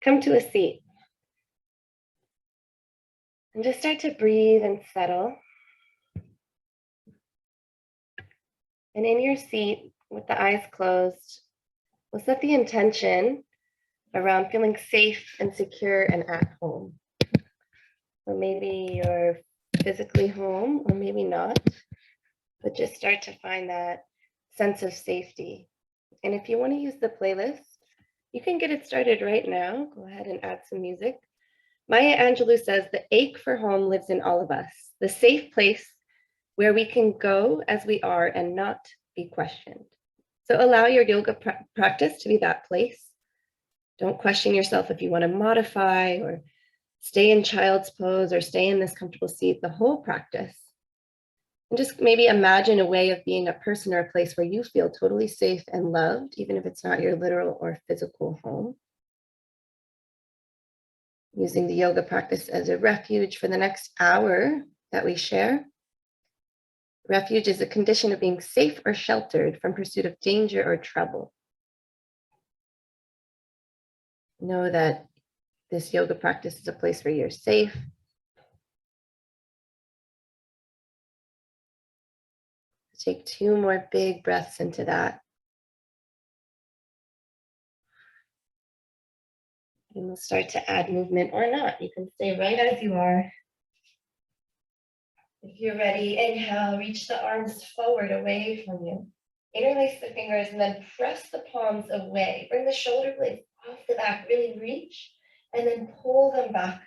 Come to a seat. And just start to breathe and settle. And in your seat, with the eyes closed, we'll set the intention around feeling safe and secure and at home. Or maybe you're physically home, or maybe not, but just start to find that sense of safety. And if you want to use the playlist, you can get it started right now. Go ahead and add some music. Maya Angelou says, the ache for home lives in all of us, the safe place where we can go as we are and not be questioned. So allow your yoga practice to be that place. Don't question yourself if you want to modify or stay in child's pose or stay in this comfortable seat the whole practice. And just maybe imagine a way of being a person or a place where you feel totally safe and loved, even if it's not your literal or physical home. Using the yoga practice as a refuge for the next hour that we share. Refuge is a condition of being safe or sheltered from pursuit of danger or trouble. Know that this yoga practice is a place where you're safe. Take 2 more big breaths into that. And we'll start to add movement or not. You can stay right as you are. If you're ready, inhale, reach the arms forward away from you. Interlace the fingers and then press the palms away. Bring the shoulder blades off the back, really reach, and then pull them back.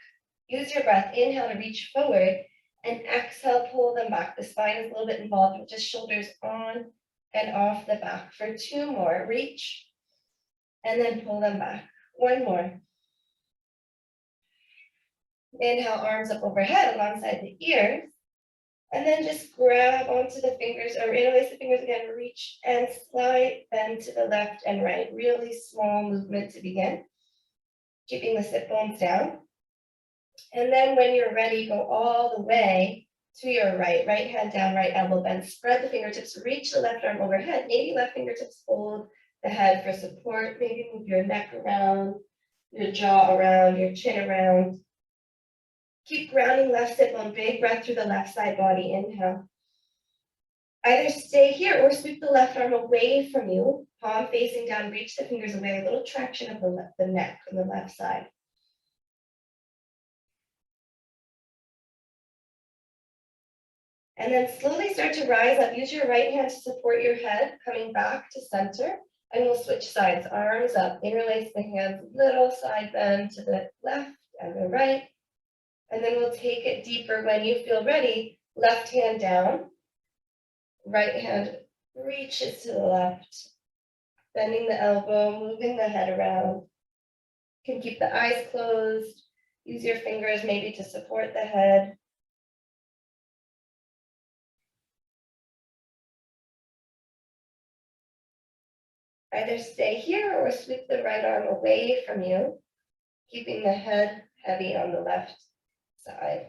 Use your breath. Inhale to reach forward, and exhale, pull them back. The spine is a little bit involved with just shoulders on and off the back. For 2 more, reach, and then pull them back. 1 more. Inhale, arms up overhead alongside the ears. And then just grab onto the fingers or interlace the fingers again, reach and slide them to the left and right. Really small movement to begin. Keeping the sit bones down. And then when you're ready, go all the way to your right. Right hand down, right elbow bend. Spread the fingertips, reach the left arm overhead. Maybe left fingertips hold the head for support. Maybe move your neck around, your jaw around, your chin around. Keep grounding left sit bone, big breath through the left side body, inhale. Either stay here or sweep the left arm away from you, palm facing down, reach the fingers away, a little traction of the neck from the left side. And then slowly start to rise up. Use your right hand to support your head, coming back to center, and we'll switch sides, arms up, interlace the hands, little side bend to the left and the right. And then we'll take it deeper when you feel ready. Left hand down, right hand reaches to the left, bending the elbow, moving the head around. You can keep the eyes closed. Use your fingers maybe to support the head. Either stay here or sweep the right arm away from you, keeping the head heavy on the left side.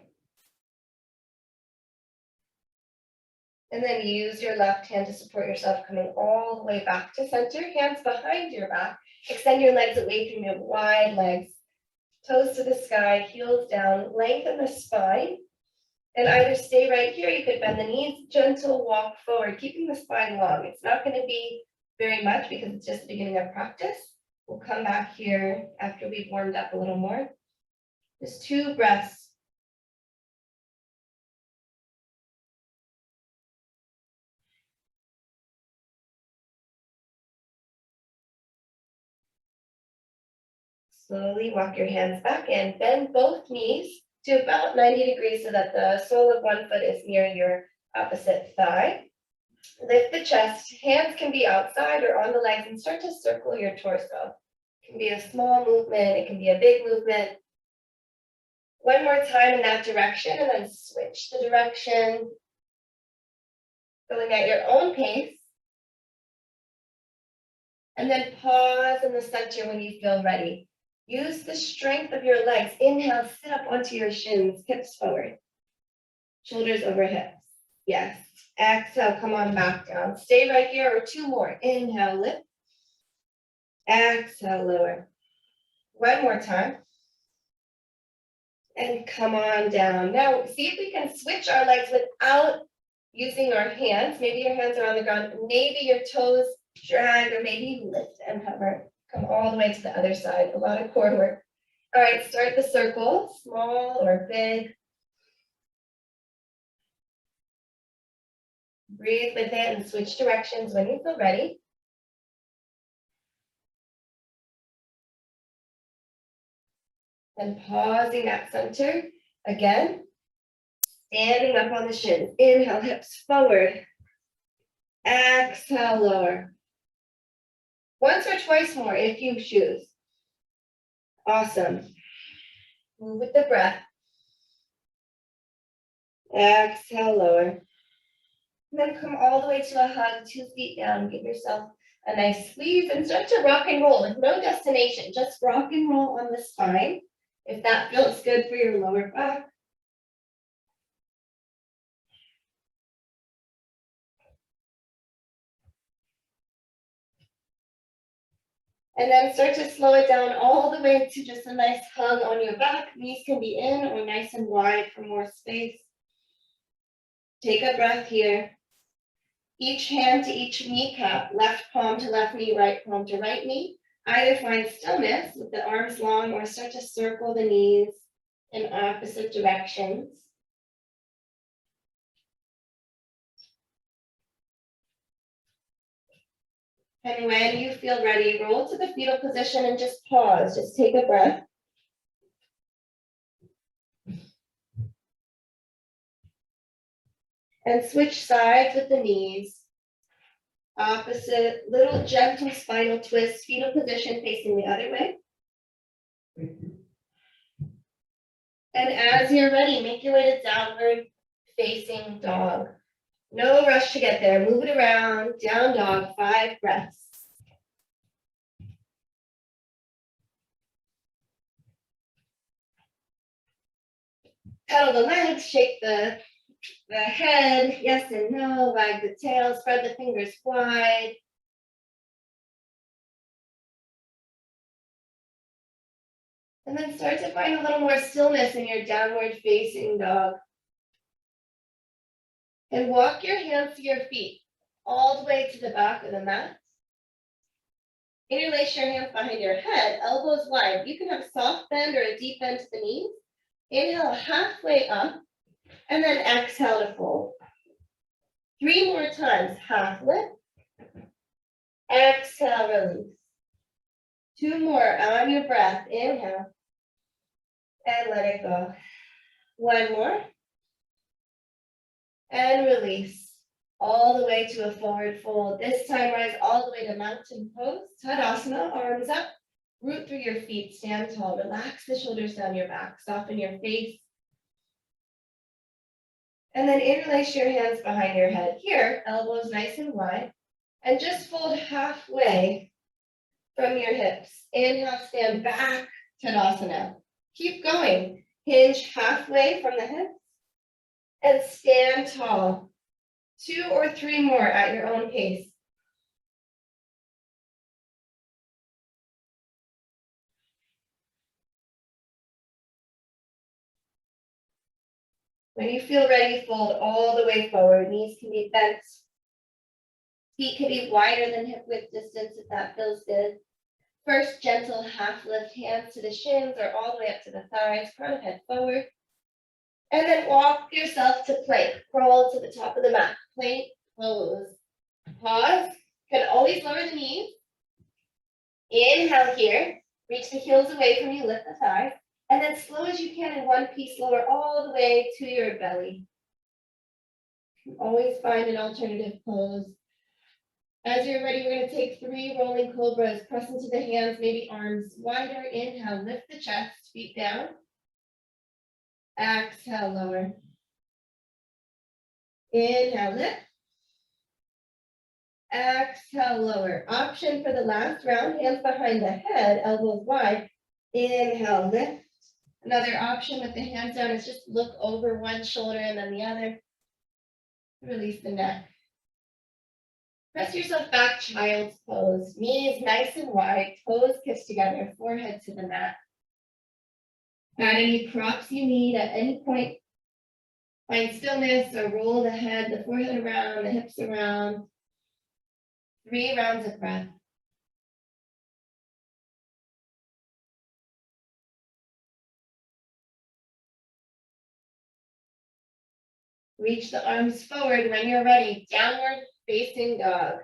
And then use your left hand to support yourself, coming all the way back to center, hands behind your back. Extend your legs away from you, wide legs, toes to the sky, heels down, lengthen the spine. And either stay right here, you could bend the knees, gentle walk forward, keeping the spine long. It's not going to be very much because it's just the beginning of practice. We'll come back here after we've warmed up a little more. Just 2 breaths. Slowly walk your hands back in, bend both knees to about 90 degrees so that the sole of one foot is near your opposite thigh. Lift the chest, hands can be outside or on the legs, and start to circle your torso. It can be a small movement, it can be a big movement. 1 more time in that direction, and then switch the direction, going at your own pace. And then pause in the center when you feel ready. Use the strength of your legs. Inhale, sit up onto your shins, hips forward. Shoulders over hips. Yes. Exhale, come on back down. Stay right here or 2 more. Inhale, lift. Exhale, lower. One more time. And come on down. Now, see if we can switch our legs without using our hands. Maybe your hands are on the ground. Maybe your toes drag, or maybe you lift and hover. Come all the way to the other side. A lot of core work. All right, start the circle, small or big. Breathe with it and switch directions when you feel ready. And pausing at center. Again, standing up on the shins. Inhale, hips forward. Exhale, lower. Once or twice more if you choose. Awesome. Move with the breath. Exhale, lower. And then come all the way to a hug, 2 feet down. Give yourself a nice squeeze and start to rock and roll with no destination. Just rock and roll on the spine. If that feels good for your lower back. And then start to slow it down all the way to just a nice hug on your back. Knees can be in or nice and wide for more space. Take a breath here. Each hand to each kneecap, left palm to left knee, right palm to right knee. Either find stillness with the arms long or start to circle the knees in opposite directions. And when you feel ready, roll to the fetal position and just pause. Just take a breath. And switch sides with the knees. Opposite, little gentle spinal twist, fetal position facing the other way. And as you're ready, make your way to downward facing dog. No rush to get there. Move it around, down dog, 5 breaths. Pedal the legs, shake the head, yes and no, wag the tail, spread the fingers wide. And then start to find a little more stillness in your downward facing dog. And walk your hands to your feet, all the way to the back of the mat. Interlace your hands behind your head, elbows wide. You can have a soft bend or a deep bend to the knees. Inhale halfway up, and then exhale to fold. 3 more times, half lift. Exhale, release. 2 more on your breath. Inhale. And let it go. 1 more. And release. All the way to a forward fold. This time, rise all the way to mountain pose. Tadasana, arms up. Root through your feet. Stand tall. Relax the shoulders down your back. Soften your face. And then interlace your hands behind your head. Here, elbows nice and wide. And just fold halfway from your hips. Inhale, stand back, Tadasana. Keep going. Hinge halfway from the hips. And stand tall. 2 or 3 more at your own pace. When you feel ready, fold all the way forward. Knees can be bent. Feet can be wider than hip width distance if that feels good. First, gentle half lift, hands to the shins or all the way up to the thighs, front of head forward. And then walk yourself to plank. Crawl to the top of the mat. Plank, pose. Pause. Can always lower the knees. Inhale here. Reach the heels away from you, lift the thighs. And then slow as you can in one piece, lower all the way to your belly. You can always find an alternative pose. As you're ready, we're going to take 3 rolling cobras. Press into the hands, maybe arms wider. Inhale, lift the chest, feet down. Exhale, lower. Inhale, lift. Exhale, lower. Option for the last round, hands behind the head, elbows wide. Inhale, lift. Another option with the hands down is just look over one shoulder and then the other. Release the neck. Press yourself back, child's pose. Knees nice and wide, toes kissed together, forehead to the mat. Add any props you need at any point. Find stillness or roll the head, the forehead around, the hips around. 3 rounds of breath. Reach the arms forward when you're ready. Downward facing dog.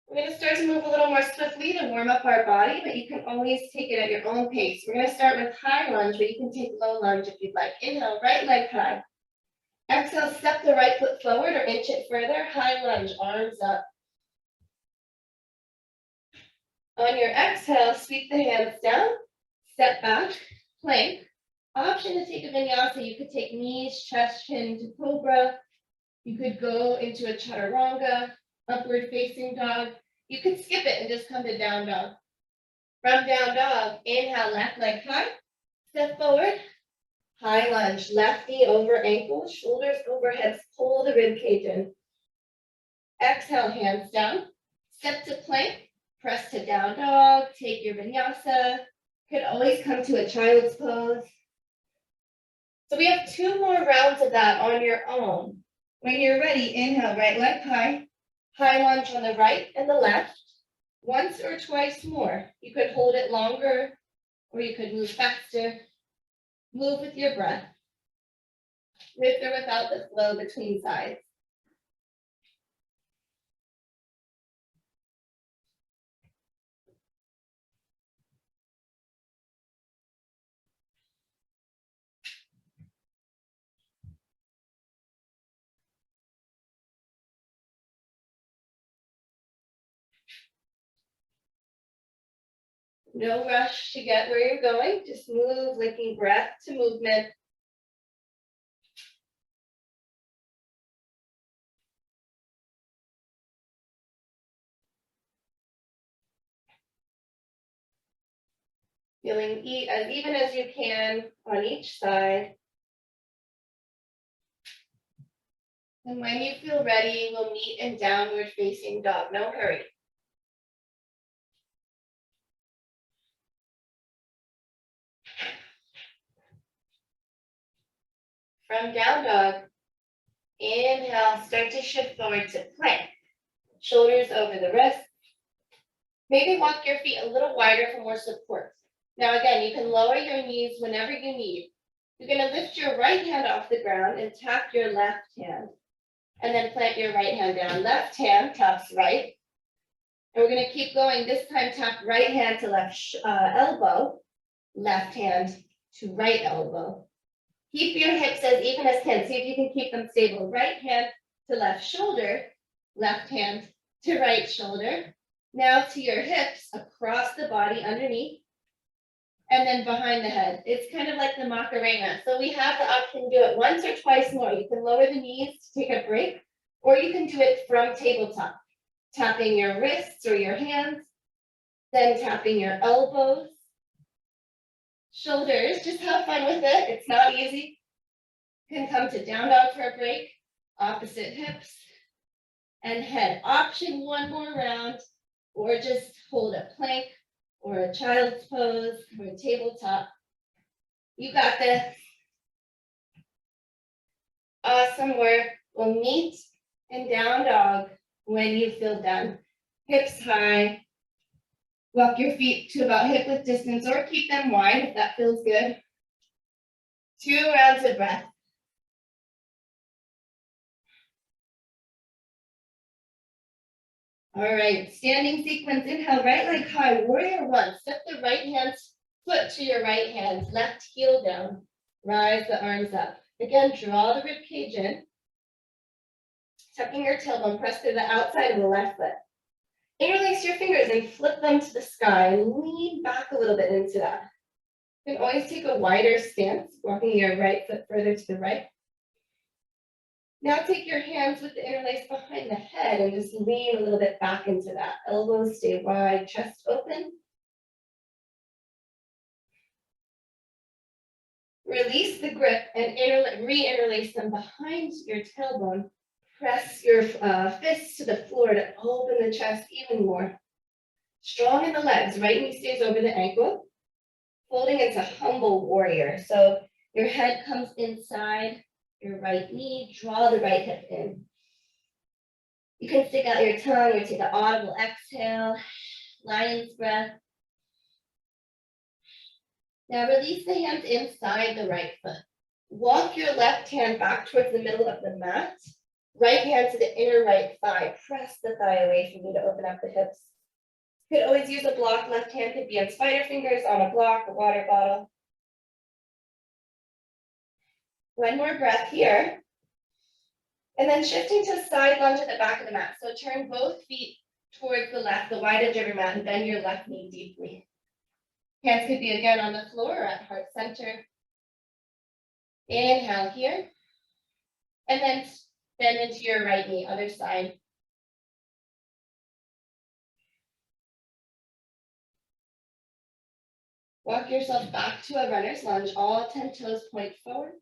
We're going to start to move a little more swiftly to warm up our body, but you can always take it at your own pace. We're going to start with high lunge, but you can take low lunge if you'd like. Inhale, right leg high. Exhale, step the right foot forward or inch it further. High lunge, arms up. On your exhale, sweep the hands down, step back, plank. Option to take a vinyasa. You could take knees, chest, chin to cobra. You could go into a chaturanga, upward facing dog. You could skip it and just come to down dog. From down dog, inhale, left leg high, step forward, high lunge, left knee over ankle, shoulders over hips, pull the rib cage in. Exhale, hands down, step to plank, press to down dog, take your vinyasa. Could always come to a child's pose. So we have 2 more rounds of that on your own. When you're ready, inhale, right leg high, high lunge on the right and the left. Once or twice more. You could hold it longer or you could move faster. Move with your breath. With or without the flow between sides. No rush to get where you're going. Just move, linking breath to movement. Feeling as even as you can on each side. And when you feel ready, we'll meet in downward facing dog. No hurry. From down dog, inhale, start to shift forward to plank. Shoulders over the wrists. Maybe walk your feet a little wider for more support. Now again, you can lower your knees whenever you need. You're going to lift your right hand off the ground and tap your left hand. And then plant your right hand down. Left hand taps right. And we're going to keep going. This time tap right hand to left elbow. Left hand to right elbow. Keep your hips as even as can. See if you can keep them stable. Right hand to left shoulder. Left hand to right shoulder. Now to your hips, across the body, underneath, and then behind the head. It's kind of like the Macarena. So we have the option to do it once or twice more. You can lower the knees to take a break, or you can do it from tabletop, tapping your wrists or your hands, then tapping your elbows, shoulders. Just have fun with it. It's not easy. You can come to down dog for a break, opposite hips, and head. Option 1 more round. Or just hold a plank or a child's pose or a tabletop. You got this. Awesome work. We'll meet in down dog when you feel done. Hips high. Walk your feet to about hip width distance or keep them wide if that feels good. 2 rounds of breath. All right, standing sequence, inhale, right leg high, warrior 1. Step the right hand foot to your right hand, left heel down, rise the arms up. Again, draw the rib cage in, tucking your tailbone, press to the outside of the left foot. Interlace your fingers and flip them to the sky and lean back a little bit into that. You can always take a wider stance, walking your right foot further to the right. Now take your hands with the interlace behind the head and just lean a little bit back into that. Elbows stay wide, chest open. Release the grip and re-interlace them behind your tailbone. Press your fists to the floor to open the chest even more. Strong in the legs, right knee stays over the ankle. Folding into humble warrior. So your head comes inside your right knee, draw the right hip in. You can stick out your tongue or take an audible exhale, lion's breath. Now release the hands inside the right foot. Walk your left hand back towards the middle of the mat. Right hand to the inner right thigh. Press the thigh away from you to open up the hips. You could always use a block. Left hand could be on spider fingers, on a block, a water bottle. One more breath here. And then shifting to side lunge at the back of the mat. So turn both feet towards the left, the wide edge of your mat, and bend your left knee deeply. Hands could be again on the floor or at heart center. Inhale here. And then bend into your right knee, other side. Walk yourself back to a runner's lunge. All 10 toes point forward.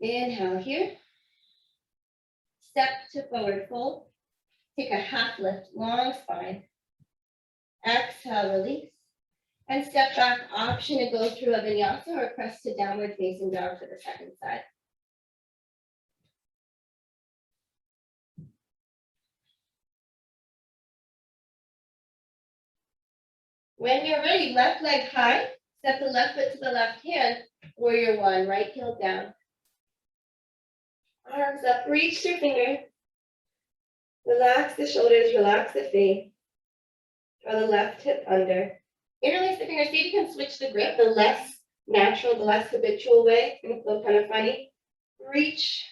Inhale here. Step to forward fold. Take a half lift, long spine. Exhale, release. And step back, option to go through a vinyasa or press to downward facing dog for the second side. When you're ready, left leg high, step the left foot to the left hand, warrior one, right heel down. Arms up, reach through fingers. Relax the shoulders, relax the face. Draw the left hip under. Interlace the fingers, see if you can switch the grip, the less natural, the less habitual way. It's gonna feel kind of funny. Reach.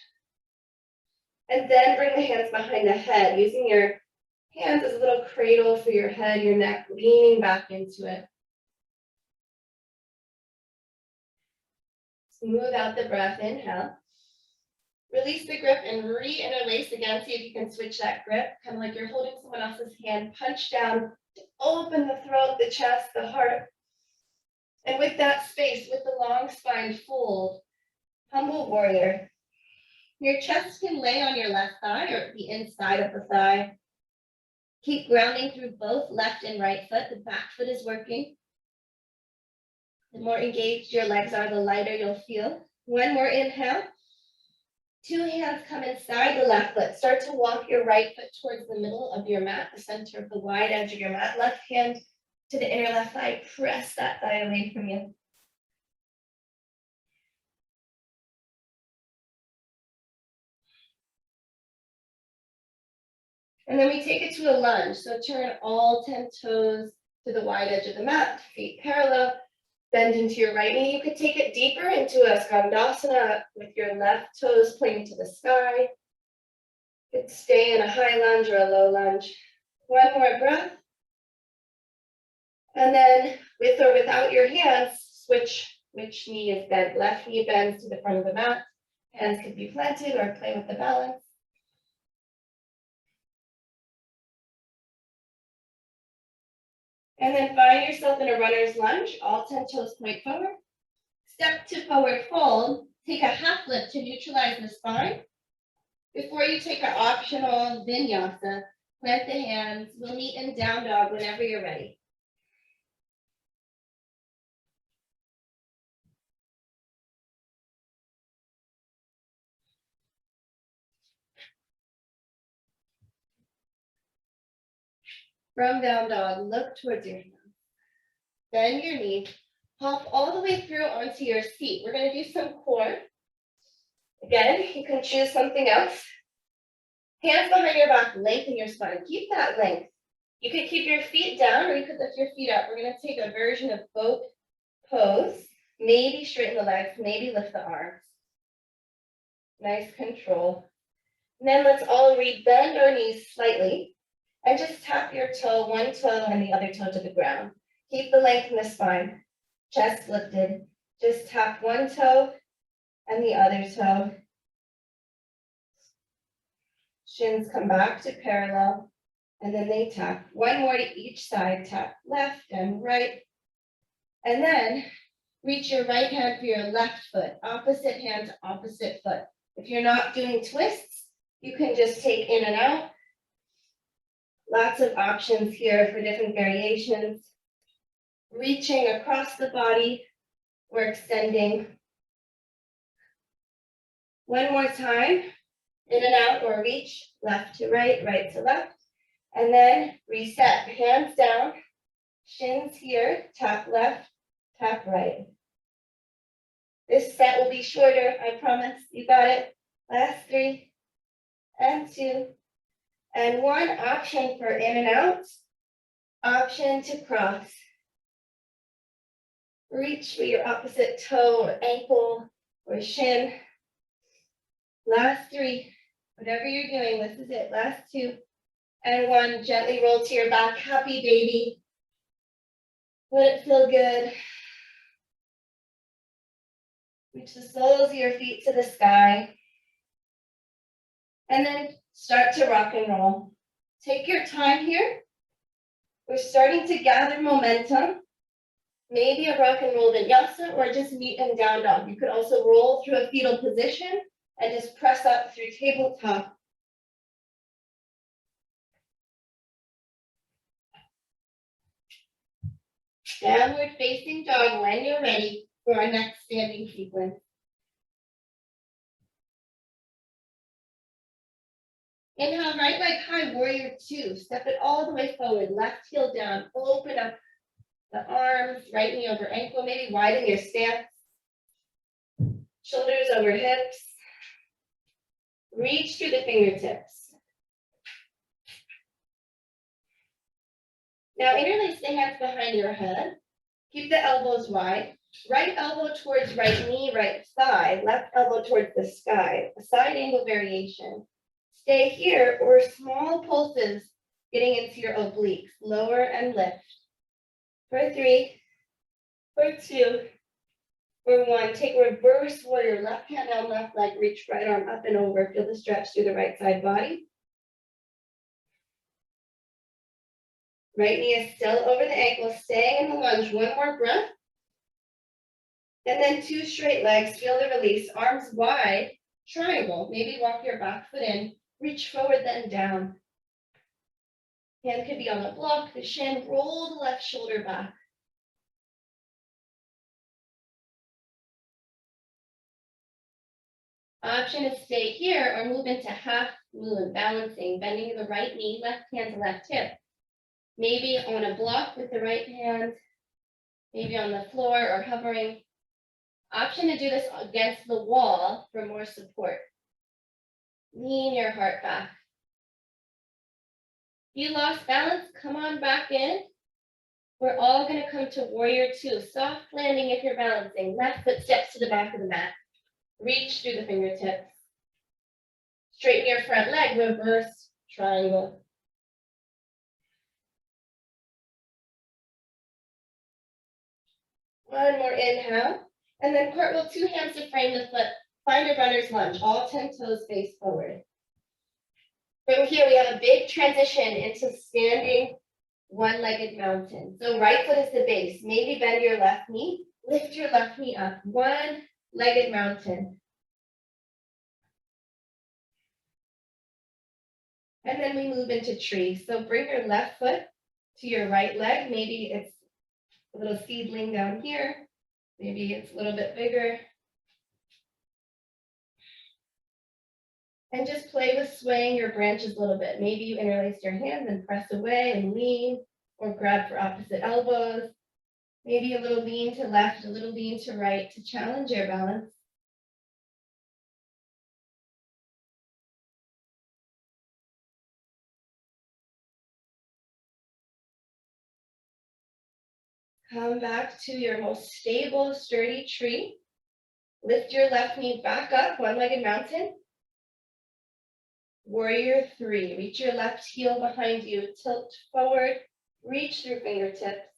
And then bring the hands behind the head, using your hands as a little cradle for your head, your neck, leaning back into it. Smooth out the breath, inhale. Release the grip and re-interlace again. See if you can switch that grip, kind of like you're holding someone else's hand. Punch down to open the throat, the chest, the heart. And with that space, with the long spine, fold, humble warrior. Your chest can lay on your left thigh or the inside of the thigh. Keep grounding through both left and right foot. The back foot is working. The more engaged your legs are, the lighter you'll feel. One more inhale. Two hands come inside the left foot. Start to walk your right foot towards the middle of your mat, the center of the wide edge of your mat. Left hand to the inner left thigh. Press that thigh away from you. And then we take it to a lunge. So turn all 10 toes to the wide edge of the mat, feet parallel. Bend into your right knee. You could take it deeper into a Tadasana with your left toes pointing to the sky. You could stay in a high lunge or a low lunge. One more breath. And then with or without your hands, switch which knee is bent. Left knee bends to the front of the mat. Hands could be planted or play with the balance. And then find yourself in a runner's lunge. All 10 toes point forward. Step to forward fold. Take a half lift to neutralize the spine. Before you take our optional vinyasa, plant the hands. We'll meet in down dog whenever you're ready. From down dog, look towards your hands. Bend your knee. Hop all the way through onto your seat. We're going to do some core. Again, you can choose something else. Hands behind your back, lengthen your spine. Keep that length. You could keep your feet down or you could lift your feet up. We're going to take a version of boat pose. Maybe straighten the legs, maybe lift the arms. Nice control. And then let's all rebend our knees slightly. And just tap your toe, one toe and the other toe to the ground. Keep the length in the spine. Chest lifted. Just tap one toe and the other toe. Shins come back to parallel. And then they tap. One more to each side. Tap left and right. And then reach your right hand for your left foot. Opposite hand to opposite foot. If you're not doing twists, You can just take in and out. Lots of options here for different variations. Reaching across the body or extending. One more time. In and out or reach, left to right, right to left. And then reset, hands down, shins here, tap left, tap right. This set will be shorter, I promise. You got it. Last 3 and 2 and 1. Option for in and out. Option to cross. Reach for your opposite toe or ankle or shin. Last 3. Whatever you're doing, this is it. Last 2 and 1. Gently roll to your back. Happy baby. Let it feel good. Reach the soles of your feet to the sky. And then start to rock and roll. Take your time here. We're starting to gather momentum. Maybe a rock and roll vinyasa or just meet and down dog. You could also roll through a fetal position and just press up through tabletop. Downward facing dog when you're ready for our next standing sequence. Inhale, right leg high, warrior 2. Step it all the way forward, left heel down, open up the arms, right knee over ankle, maybe widen your stance. Shoulders over hips. Reach through the fingertips. Now interlace the hands behind your head. Keep the elbows wide. Right elbow towards right knee, right thigh. Left elbow towards the sky. A side angle variation. Stay here or small pulses getting into your obliques. Lower and lift. For 3, for 2, for 1. Take reverse warrior. Left hand down, left leg. Reach right arm up and over. Feel the stretch through the right side body. Right knee is still over the ankle. Staying in the lunge. 1 more breath. And then 2 straight legs. Feel the release. Arms wide. Triangle. Maybe walk your back foot in. Reach forward, then down. Hand could be on the block, the shin. Roll the left shoulder back. Option is stay here or move into half moon, balancing, bending the right knee, left hand to left hip. Maybe on a block with the right hand, maybe on the floor or hovering. Option to do this against the wall for more support. Lean your heart back. If you lost balance, come on back in. We're all going to come to warrior 2. Soft landing if you're balancing. Left foot steps to the back of the mat. Reach through the fingertips. Straighten your front leg, reverse triangle. One more inhale. And then cartwheel, 2 hands to frame the foot. Find a runner's lunge. All 10 toes face forward. From here, we have a big transition into standing one-legged mountain. So right foot is the base. Maybe bend your left knee. Lift your left knee up. One-legged mountain. And then we move into tree. So bring your left foot to your right leg. Maybe it's a little seedling down here. Maybe it's a little bit bigger. And just play with swaying your branches a little bit. Maybe you interlace your hands and press away and lean, or grab for opposite elbows. Maybe a little lean to left, a little lean to right to challenge your balance. Come back to your most stable, sturdy tree. Lift your left knee back up, one-legged mountain. Warrior 3, reach your left heel behind you, tilt forward, reach through fingertips.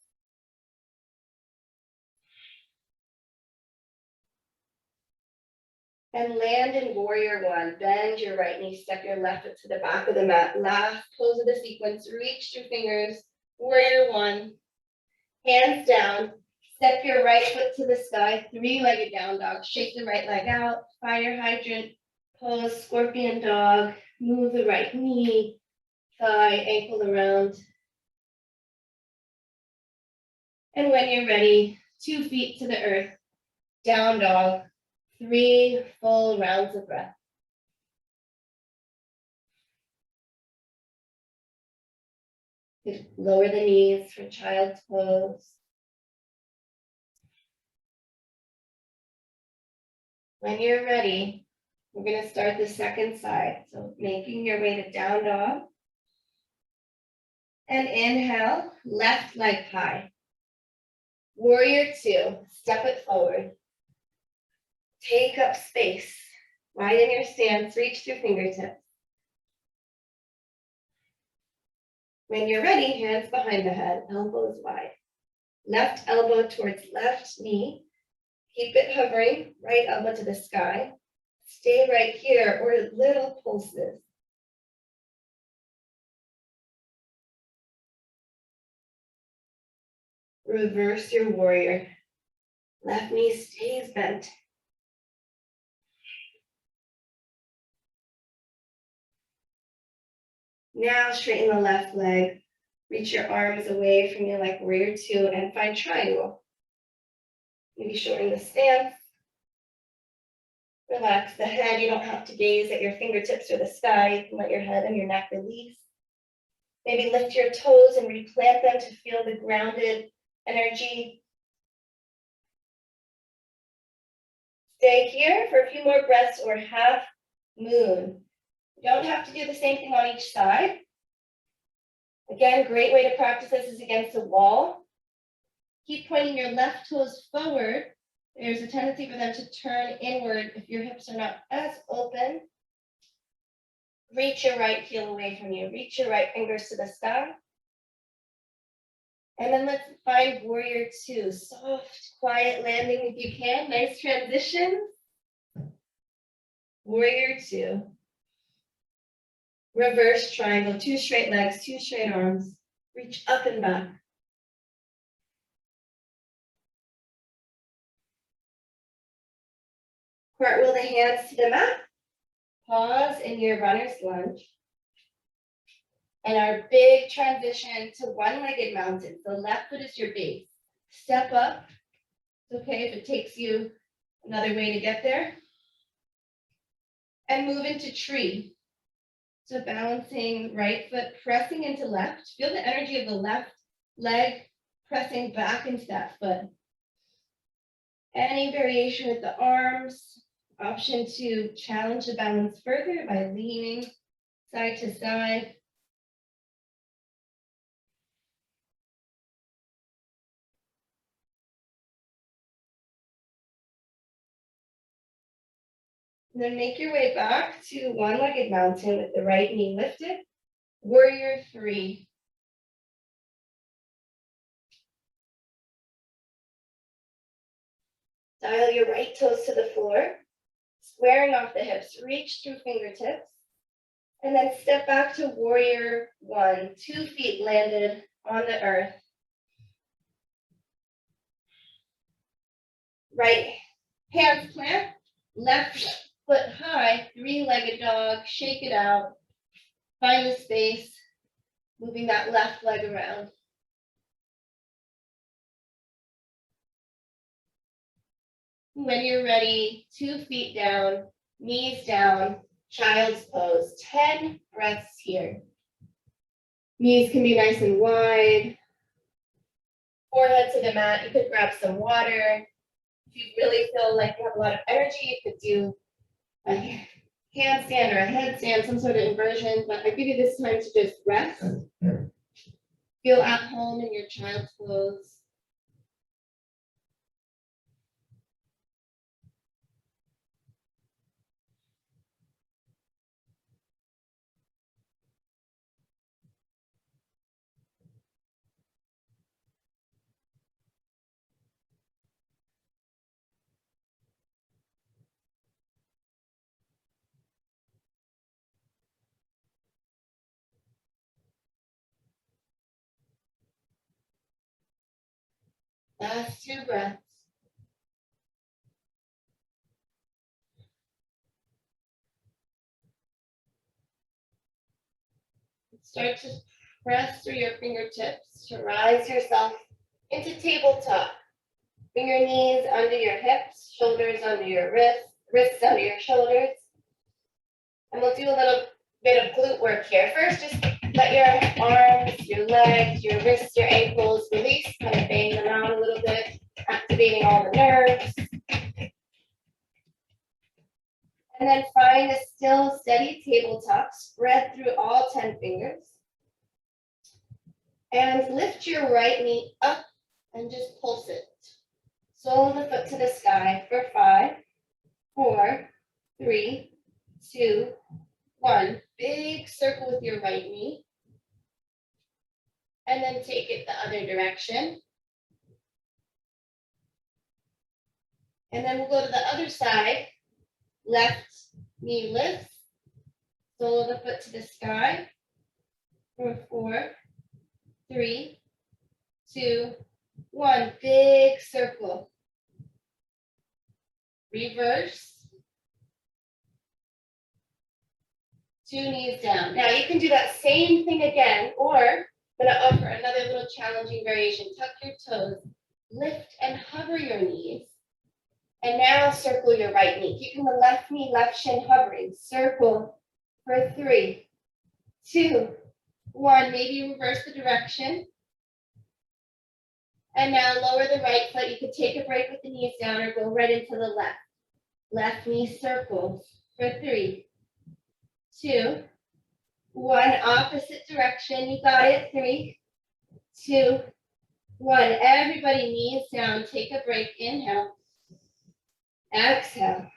And land in warrior 1, bend your right knee, step your left foot to the back of the mat. Last pose of the sequence, reach through fingers, warrior 1, hands down, step your right foot to the sky, 3-legged down dog, shake the right leg out, fire hydrant, pose, scorpion dog, Move the right knee, thigh, ankle around. And when you're ready, 2 feet to the earth, down dog, 3 full rounds of breath. Lower the knees for child's pose. When you're ready, we're going to start the second side. So making your way to down dog. And inhale, left leg high. Warrior 2, step it forward. Take up space. Widen your stance, reach through fingertips. When you're ready, hands behind the head, elbows wide. Left elbow towards left knee. Keep it hovering, right elbow to the sky. Stay right here or little pulses. Reverse your warrior. Left knee stays bent. Now straighten the left leg. Reach your arms away from you like warrior 2 and find triangle. Maybe shorten the stance. Relax the head. You don't have to gaze at your fingertips or the sky. You can let your head and your neck release. Maybe lift your toes and replant them to feel the grounded energy. Stay here for a few more breaths or half moon. You don't have to do the same thing on each side. Again, great way to practice this is against a wall. Keep pointing your left toes forward. There's a tendency for them to turn inward if your hips are not as open. Reach your right heel away from you. Reach your right fingers to the sky. And then let's find warrior 2. Soft, quiet landing if you can. Nice transition. Warrior 2. Reverse triangle. 2 straight legs, 2 straight arms. Reach up and back. Cartwheel the hands to the mat. Pause in your runner's lunge. And our big transition to one-legged mountain. So left foot is your base. Step up. It's okay if it takes you another way to get there. And move into tree. So balancing right foot, pressing into left. Feel the energy of the left leg pressing back into that foot. Any variation with the arms. Option to challenge the balance further by leaning side to side. And then make your way back to one-legged mountain with the right knee lifted. Warrior 3. Dial your right toes to the floor, squaring off the hips, reach through fingertips, and then step back to warrior 1. 2 feet landed on the earth. Right hands plant, left foot high, 3-legged dog, shake it out. Find the space, moving that left leg around. When you're ready, 2 feet down, knees down, child's pose. 10 breaths here. Knees can be nice and wide. Forehead to the mat. You could grab some water. If you really feel like you have a lot of energy, you could do a handstand or a headstand, some sort of inversion, but I give you this time to just rest. Feel at home in your child's pose. Last 2 breaths. start to press through your fingertips to rise yourself into tabletop. Bring your knees under your hips, shoulders under your wrists under your shoulders. And we'll do a little bit of glute work here. First, just let your arms, your legs, your wrists, your ankles release, kind of bang them out a little bit, activating all the nerves. And then find a still, steady tabletop, spread through all 10 fingers. And lift your right knee up and just pulse it. Sole the foot to the sky for 5, 4, 3, 2, 1. Big circle with your right knee. And then take it the other direction. And then we'll go to the other side. Left knee lifts. Sole of the foot to the sky for 4, 3, 2, 1. Big circle. Reverse. 2 knees down. Now you can do that same thing again, or I'm going to offer another little challenging variation. Tuck your toes, lift and hover your knees, and now circle your right knee. Keeping the left knee, left shin hovering. Circle for 3, 2, 1. Maybe reverse the direction. And now lower the right foot. You could take a break with the knees down or go right into the left. Left knee circles for 3, 2, 1. Opposite direction. You got it. 3, 2, 1. Everybody knees down. Take a break. Inhale. Exhale.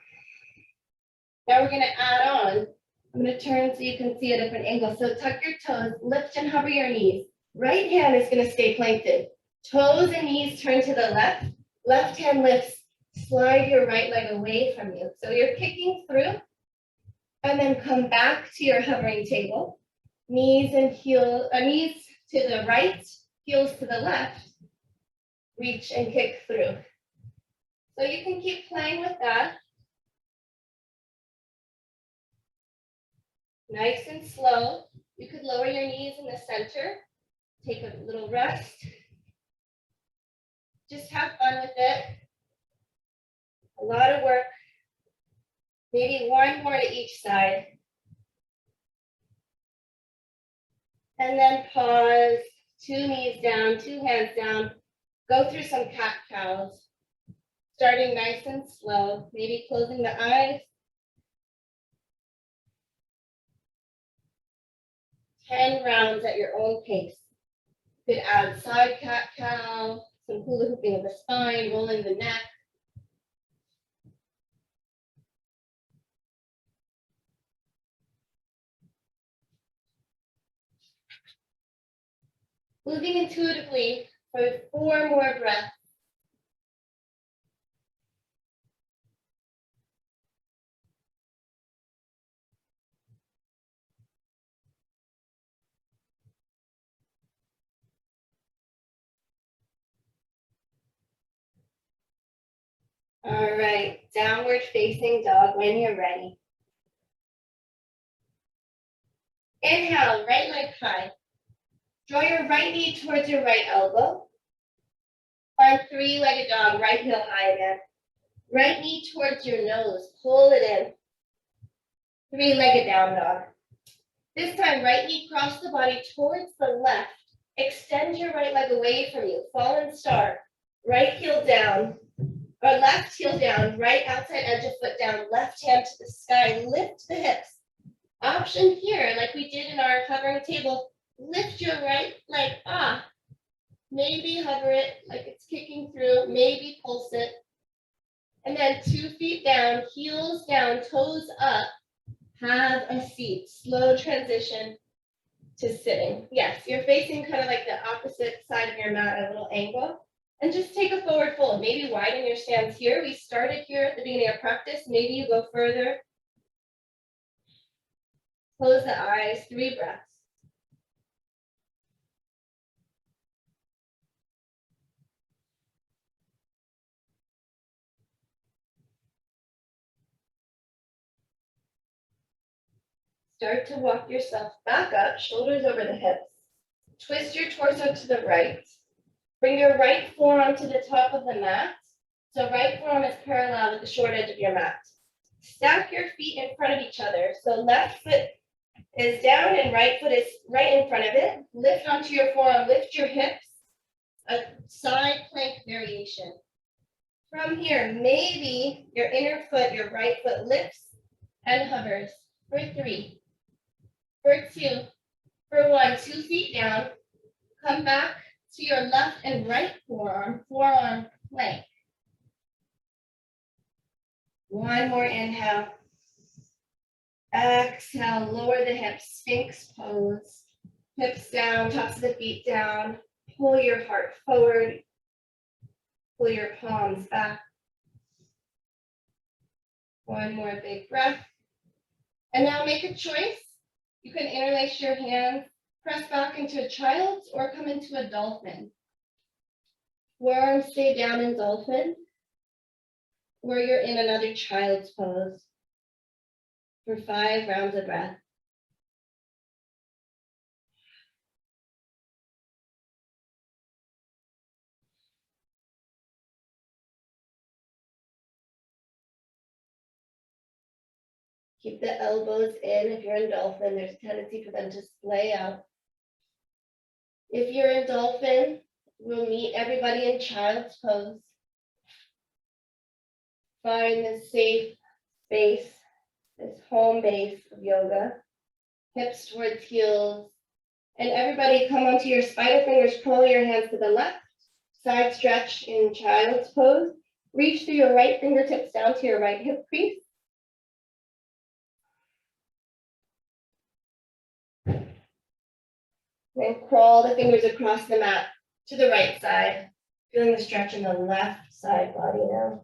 Now we're going to add on. I'm going to turn so you can see a different angle. So tuck your toes. Lift and hover your knees. Right hand is going to stay planted. Toes and knees turn to the left. Left hand lifts. Slide your right leg away from you. So you're kicking through. And then come back to your hovering table. Knees and knees to the right, heels to the left. Reach and kick through. So you can keep playing with that. Nice and slow. You could lower your knees in the center. Take a little rest. Just have fun with it. A lot of work. Maybe 1 more to each side. And then pause. 2 knees down, 2 hands down. Go through some cat-cows. Starting nice and slow. Maybe closing the eyes. 10 rounds at your own pace. You could add side cat-cow, some hula hooping of the spine, rolling the neck. Moving intuitively for 4 more breaths. All right, downward facing dog when you're ready. Inhale, right leg high. Draw your right knee towards your right elbow. Find 3-legged dog, right heel high again. Right knee towards your nose, pull it in. 3-legged down dog. This time, right knee cross the body towards the left. Extend your right leg away from you, fallen star. Right heel down, or left heel down, right outside edge of foot down, left hand to the sky, lift the hips. Option here, like we did in our hovering table, lift your right leg off. Maybe hover it like it's kicking through, maybe pulse it. And then 2 feet down, heels down, toes up. Have a seat. Slow transition to sitting. Yes, you're facing kind of like the opposite side of your mat at a little angle. And just take a forward fold. Maybe widen your stance here. We started here at the beginning of practice. Maybe you go further. Close the eyes, 3 breaths. Start to walk yourself back up, shoulders over the hips. Twist your torso to the right. Bring your right forearm to the top of the mat. So right forearm is parallel with the short edge of your mat. Stack your feet in front of each other. So left foot is down and right foot is right in front of it. Lift onto your forearm, lift your hips. A side plank variation. From here, maybe your inner foot, your right foot lifts and hovers for 3, for 2, for 1, 2 feet down. Come back to your left and right forearm, forearm plank. 1 more inhale. Exhale, lower the hips, Sphinx pose. Hips down, tops of the feet down. Pull your heart forward. Pull your palms back. 1 more big breath. And now make a choice. You can interlace your hands, press back into a child's, or come into a dolphin. Forearms stay down in dolphin, or you're in another child's pose for 5 rounds of breath. Keep the elbows in. If you're in dolphin, there's a tendency for them to splay out. If you're in dolphin, we'll meet everybody in child's pose. Find this safe space, this home base of yoga. Hips towards heels. And everybody come onto your spider fingers, curl your hands to the left. Side stretch in child's pose. Reach through your right fingertips down to your right hip crease. Then crawl the fingers across the mat to the right side. Feeling the stretch in the left side body now.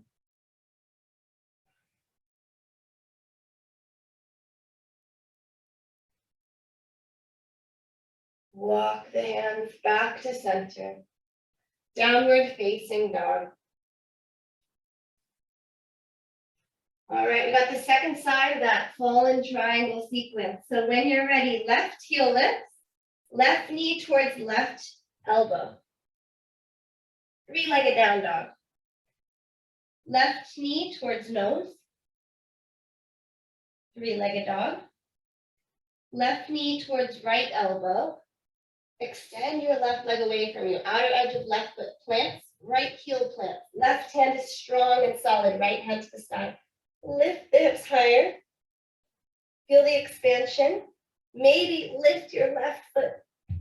Walk the hands back to center. Downward facing dog. All right, we got the second side of that fallen triangle sequence. So when you're ready, left heel lifts, left knee towards left elbow. 3-legged down dog. Left knee towards nose. 3-legged dog. Left knee towards right elbow. Extend your left leg away from you. Outer edge of left foot plants, right heel plants. Left hand is strong and solid, right hand to the side. Lift the hips higher. Feel the expansion. Maybe lift your left foot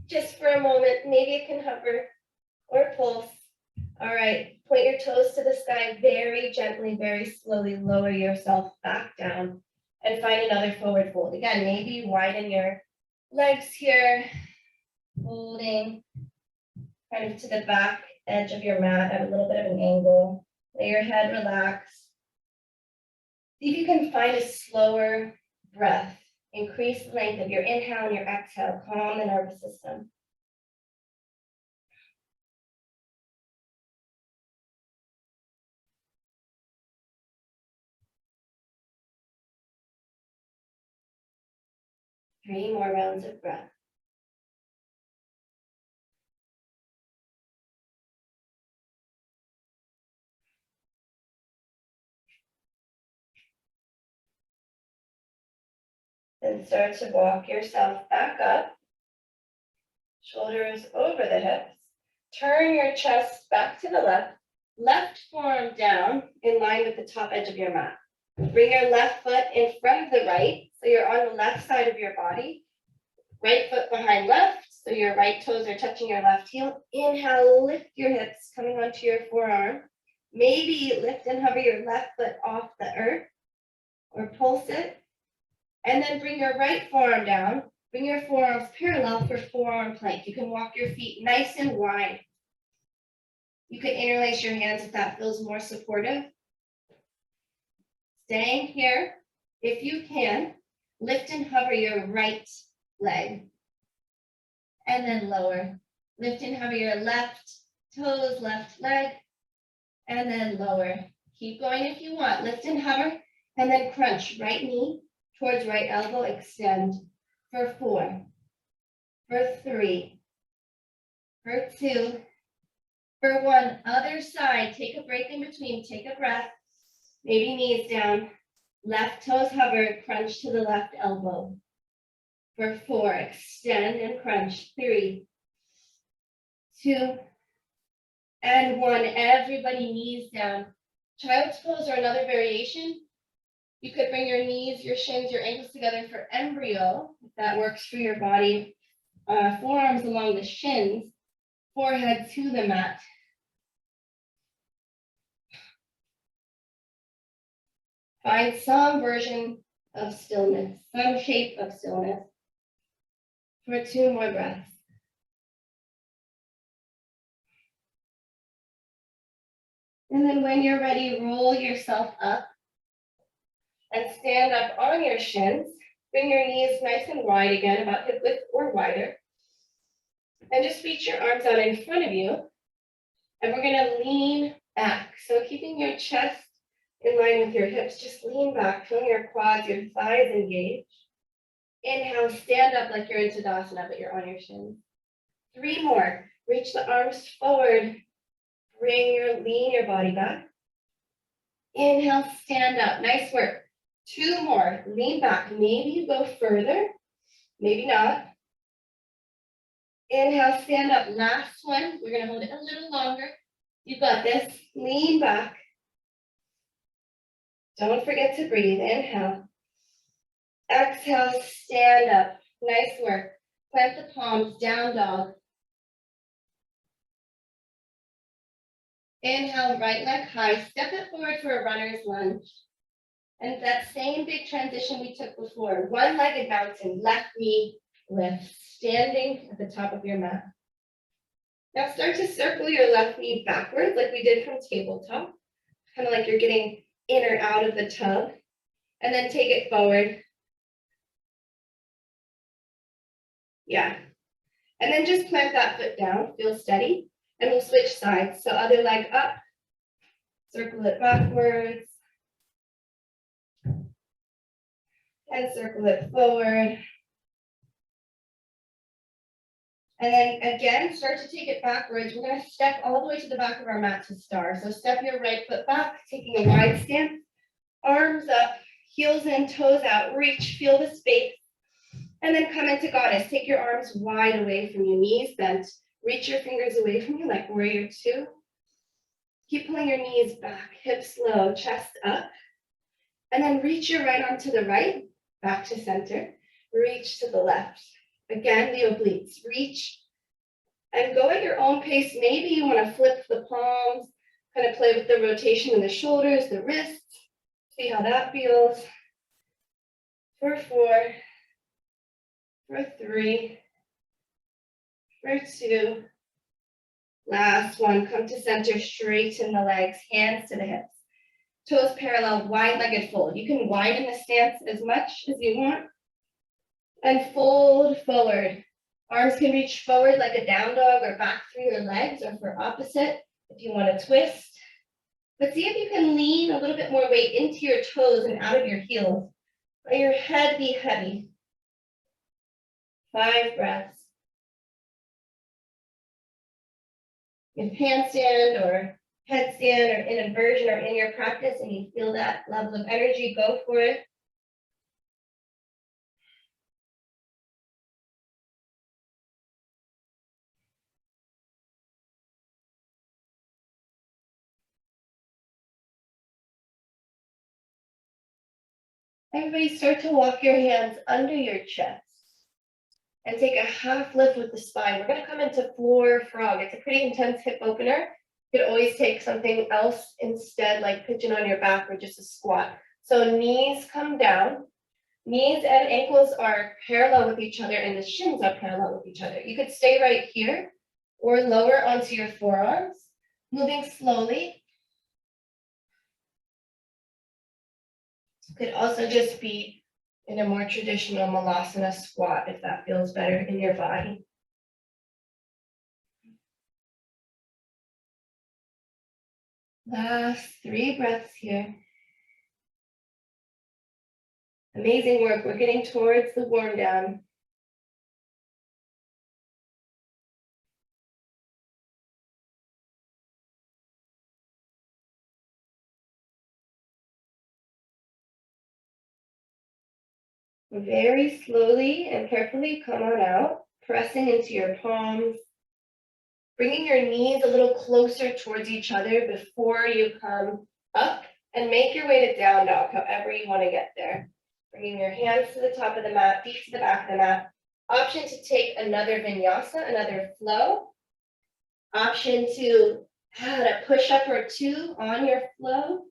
just for a moment. Maybe it can hover or pulse. All right, point your toes to the sky very gently, very slowly. Lower yourself back down and find another forward fold. Again, maybe widen your legs here. Holding kind of to the back edge of your mat at a little bit of an angle. Let your head relax. See if you can find a slower breath. Increase the length of your inhale and your exhale. Calm the nervous system. Three more rounds of breath. Then start to walk yourself back up. Shoulders over the hips. Turn your chest back to the left. Left forearm down in line with the top edge of your mat. Bring your left foot in front of the right, so you're on the left side of your body. Right foot behind left, so your right toes are touching your left heel. Inhale, lift your hips, coming onto your forearm. Maybe lift and hover your left foot off the earth, or pulse it. And then bring your right forearm down. Bring your forearms parallel for forearm plank. You can walk your feet nice and wide. You can interlace your hands if that feels more supportive. Staying here, if you can, lift and hover your right leg. And then lower. Lift and hover your left toes, left leg, and then lower. Keep going if you want. Lift and hover, and then crunch right knee, towards right elbow, extend for 4, for 3, for 2, for 1. Other side, take a break in between, take a breath, maybe knees down, left toes hover, crunch to the left elbow. For 4, extend and crunch, 3, 2, and 1. Everybody knees down. Child's pose or another variation. You could bring your knees, your shins, your ankles together for embryo, if that works for your body. Forearms along the shins, forehead to the mat. Find some version of stillness, some shape of stillness. For 2 more breaths. And then when you're ready, roll yourself up and stand up on your shins. Bring your knees nice and wide again, about hip width or wider. And just reach your arms out in front of you. And we're going to lean back. So keeping your chest in line with your hips, just lean back, feeling your quads, your thighs engaged. Inhale, stand up like you're in Tadasana, but you're on your shins. 3 more. Reach the arms forward. Lean your body back. Inhale, stand up. Nice work. 2 more. Lean back. Maybe you go further. Maybe not. Inhale, stand up. Last one. We're going to hold it a little longer. You got this. Lean back. Don't forget to breathe. Inhale. Exhale, stand up. Nice work. Plant the palms, down dog. Inhale, right leg high. Step it forward for a runner's lunge. And that same big transition we took before. One-legged mountain, left knee lift, standing at the top of your mat. Now start to circle your left knee backwards like we did from tabletop. Kind of like you're getting in or out of the tub. And then take it forward. Yeah. And then just plant that foot down, feel steady. And we'll switch sides. So other leg up, circle it backwards. And circle it forward. And then again, start to take it backwards. We're going to step all the way to the back of our mat to start. So step your right foot back, taking a wide stance. Arms up, heels in, toes out. Reach, feel the space. And then come into goddess. Take your arms wide away from you, knees bent. Reach your fingers away from you like warrior 2. Keep pulling your knees back, hips low, chest up. And then reach your right arm to the right, back to center. Reach to the left. Again, the obliques. Reach and go at your own pace. Maybe you want to flip the palms, kind of play with the rotation in the shoulders, the wrists. See how that feels. For 4, for 3, for 2. Last one, come to center, straighten the legs, hands to the hips. Toes parallel, wide-legged fold. You can widen the stance as much as you want. And fold forward. Arms can reach forward like a down dog or back through your legs, or for opposite, if you want to twist. But see if you can lean a little bit more weight into your toes and out of your heels. Let your head be heavy. 5 breaths. If handstand or headstand or in inversion or in your practice and you feel that level of energy, go for it. Everybody start to walk your hands under your chest and take a half lift with the spine. We're going to come into floor frog. It's a pretty intense hip opener. You could always take something else instead, like pigeon on your back or just a squat. So knees come down. Knees and ankles are parallel with each other and the shins are parallel with each other. You could stay right here or lower onto your forearms, moving slowly. Could also just be in a more traditional malasana squat if that feels better in your body. Last 3 breaths here. Amazing work. We're getting towards the warm down. Very slowly and carefully come on out, pressing into your palms, bringing your knees a little closer towards each other before you come up, and make your way to down dog, however you want to get there. Bringing your hands to the top of the mat, feet to the back of the mat. Option to take another vinyasa, another flow. Option to add a push-up or two on your flow.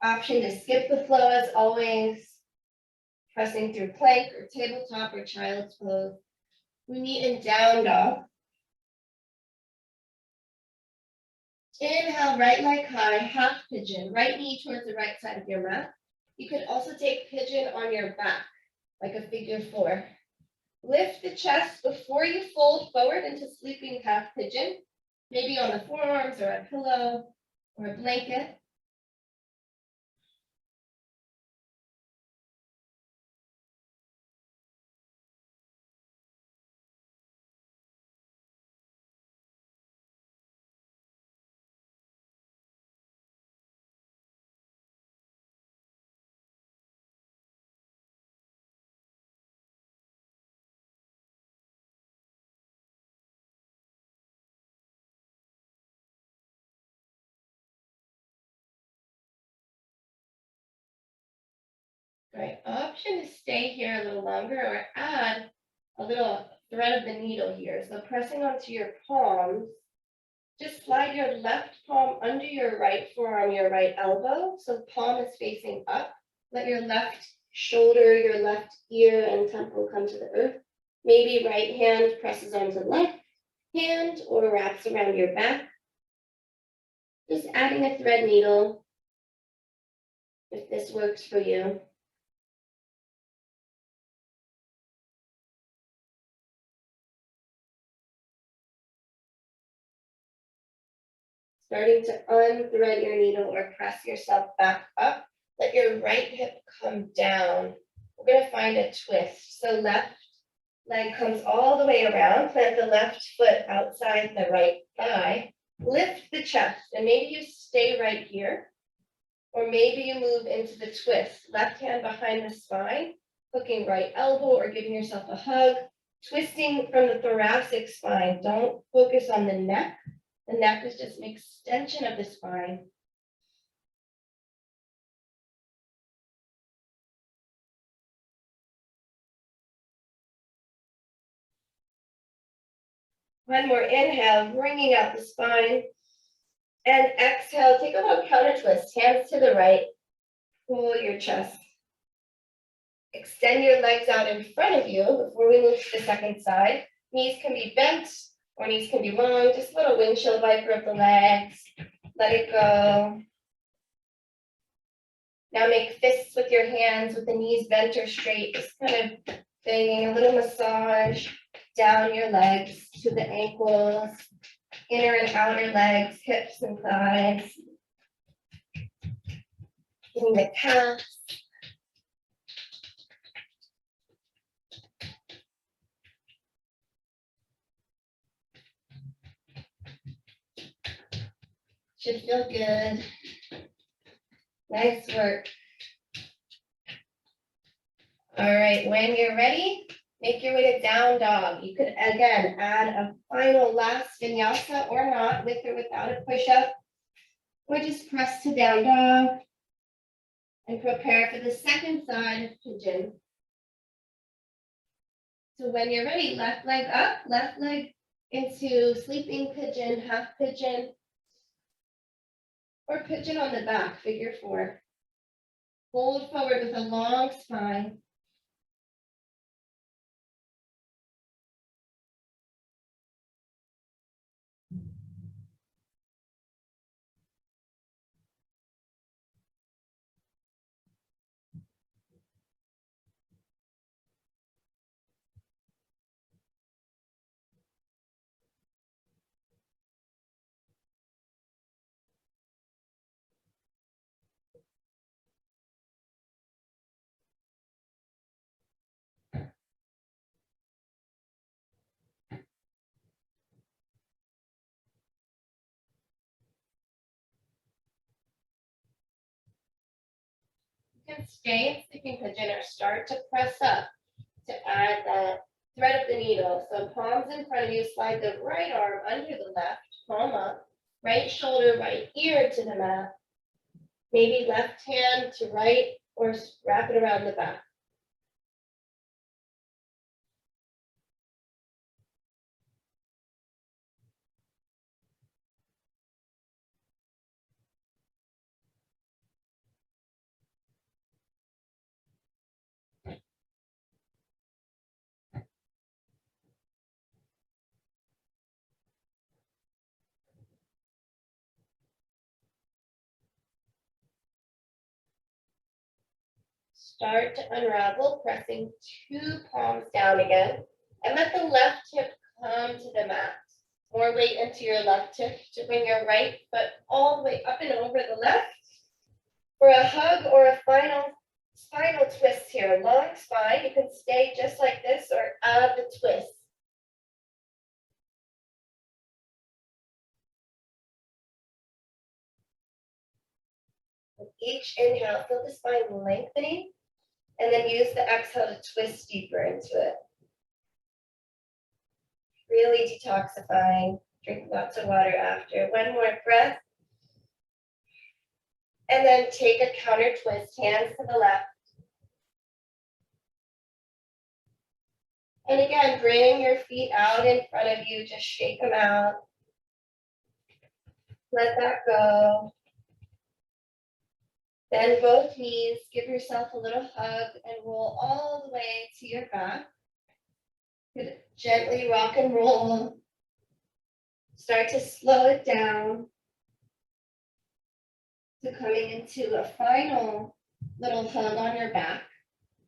Option to skip the flow as always, pressing through plank or tabletop or child's pose. We meet in down dog. Inhale, right leg high, half pigeon, right knee towards the right side of your mat. You could also take pigeon on your back, like a figure four. Lift the chest before you fold forward into sleeping half pigeon, maybe on the forearms or a pillow or a blanket. Right, option to stay here a little longer or add a little thread of the needle here. So pressing onto your palms, just slide your left palm under your right forearm, your right elbow. So palm is facing up. Let your left shoulder, your left ear and temple come to the earth. Maybe right hand presses onto left hand or wraps around your back. Just adding a thread needle if this works for you. Starting to unthread your needle or press yourself back up. Let your right hip come down. We're going to find a twist. So left leg comes all the way around. Plant the left foot outside the right thigh. Lift the chest, and maybe you stay right here. Or maybe you move into the twist. Left hand behind the spine, hooking right elbow or giving yourself a hug. Twisting from the thoracic spine. Don't focus on the neck. The neck is just an extension of the spine. One more inhale, bringing out the spine. And exhale, take a little counter twist, hands to the right. Pull your chest. Extend your legs out in front of you before we move to the second side. Knees can be bent or knees can be long. Just a little windshield wiper of the legs. Let it go. Now make fists with your hands with the knees bent or straight. Just kind of banging a little massage down your legs to the ankles, inner and outer legs, hips and thighs. Getting the calves. Should feel good. Nice work. All right, when you're ready, make your way to down dog. You could, again, add a final last vinyasa or not, with or without a push-up, or just press to down dog and prepare for the second side of pigeon. So when you're ready, left leg up, left leg into sleeping pigeon, half pigeon, or pigeon on the back, figure four. Fold forward with a long spine. can stay in sleeping pigeon or start to press up to add the thread of the needle. So palms in front of you, slide the right arm under the left, palm up, right shoulder, right ear to the mat. Maybe left hand to right or wrap it around the back. Start to unravel, pressing 2 palms down again. And let the left hip come to the mat. More weight into your left hip to bring your right foot all the way up and over the left. For a hug or a final spinal twist here. Long spine, you can stay just like this or add the twist. With each inhale, feel the spine lengthening, and then use the exhale to twist deeper into it. Really detoxifying. Drink lots of water after. One more breath. And then take a counter twist, hands to the left. And again, bring your feet out in front of you, just shake them out. Let that go. Bend both knees, give yourself a little hug, and roll all the way to your back. Gently rock and roll. Start to slow it down to coming into a final little hug on your back.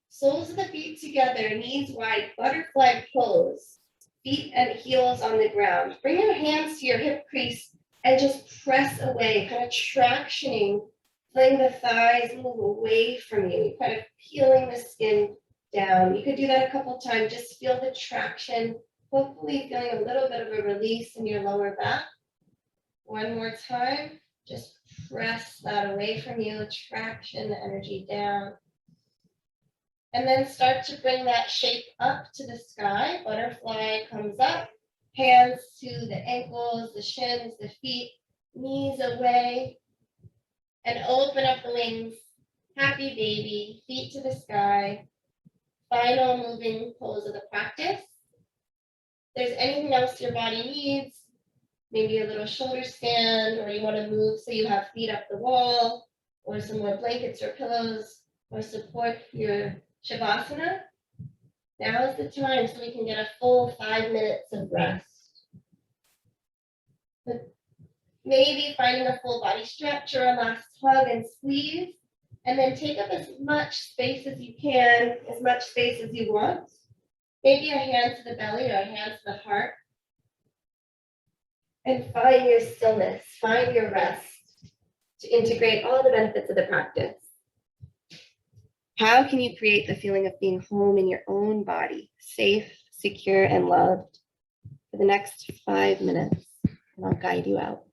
Soles of the feet together, knees wide, butterfly pose. Feet and heels on the ground. Bring your hands to your hip crease and just press away, kind of tractioning, letting the thighs move away from you, kind of peeling the skin down. You could do that a couple times. Just feel the traction, hopefully feeling a little bit of a release in your lower back. One more time. Just press that away from you, traction the energy down. And then start to bring that shape up to the sky. Butterfly comes up, hands to the ankles, the shins, the feet, knees away, and open up the wings. Happy baby, feet to the sky. Final moving pose of the practice. If there's anything else your body needs, maybe a little shoulder stand, or you want to move so you have feet up the wall, or some more blankets or pillows, or support your Shavasana. Now is the time so we can get a full 5 minutes of rest. But maybe finding a full body stretch or a last hug and squeeze, and then take up as much space as you can, as much space as you want. Maybe a hand to the belly or a hand to the heart. And find your stillness, find your rest to integrate all the benefits of the practice. How can you create the feeling of being home in your own body, safe, secure, and loved for the next 5 minutes? And I'll guide you out.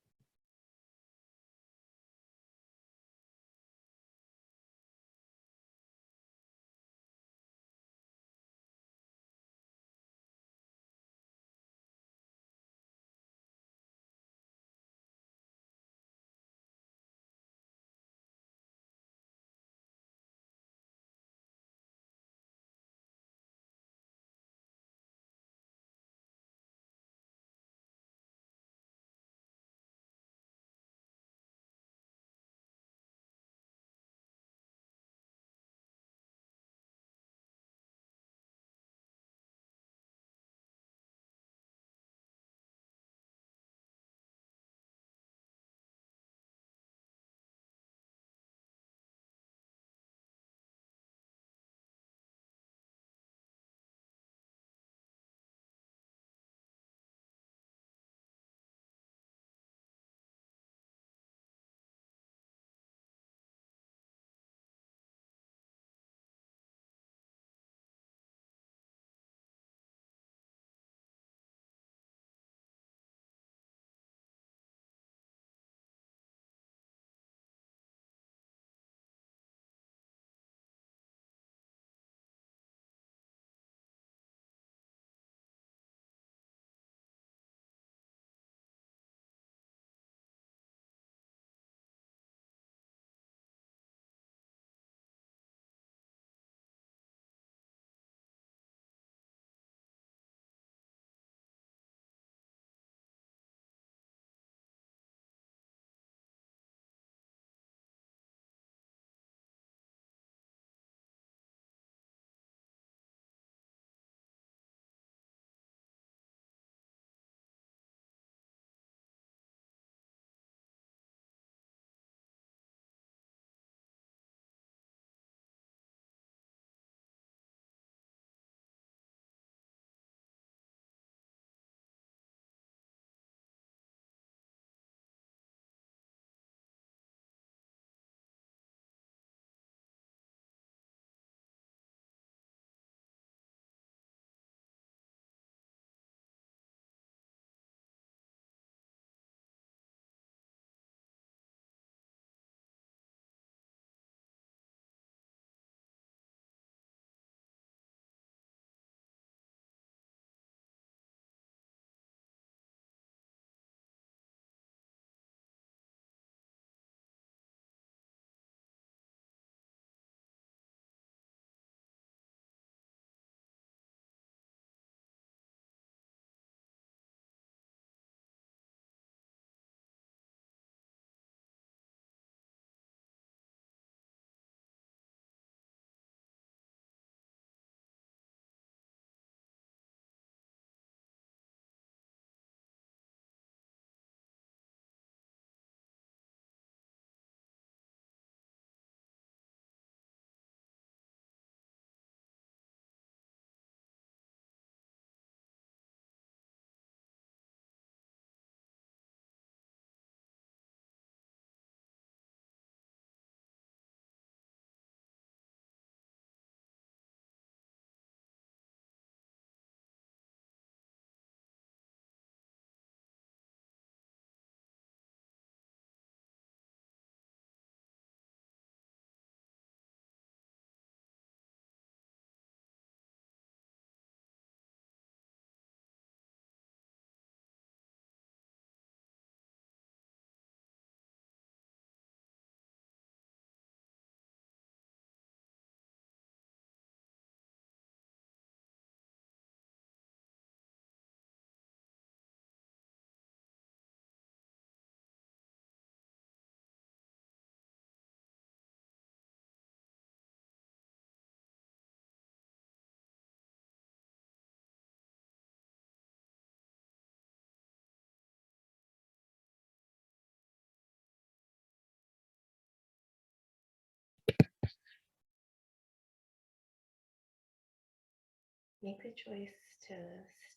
make the choice to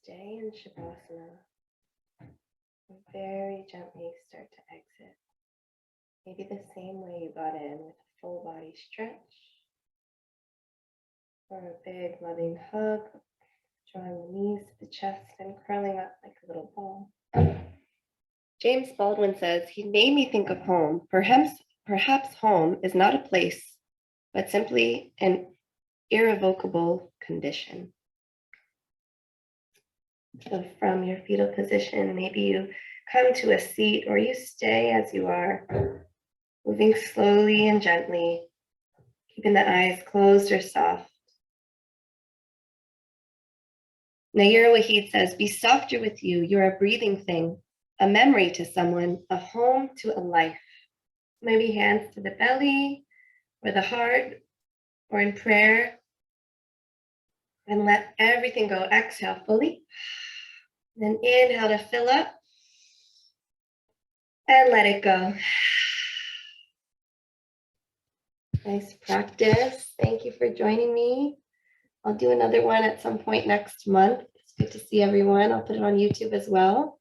stay in Shavasana and very gently start to exit. Maybe the same way you got in, with a full body stretch, or a big loving hug, drawing the knees to the chest and curling up like a little ball. James Baldwin says, he made me think of home. Perhaps home is not a place, but simply an irrevocable condition. So from your fetal position, maybe you come to a seat or you stay as you are, moving slowly and gently, keeping the eyes closed or soft. Nayyirah Waheed says, be softer with you. You're a breathing thing, a memory to someone, a home to a life. Maybe hands to the belly or the heart or in prayer. And let everything go. Exhale fully. Then inhale to fill up. And let it go. Nice practice. Thank you for joining me. I'll do another one at some point next month. It's good to see everyone. I'll put it on YouTube as well.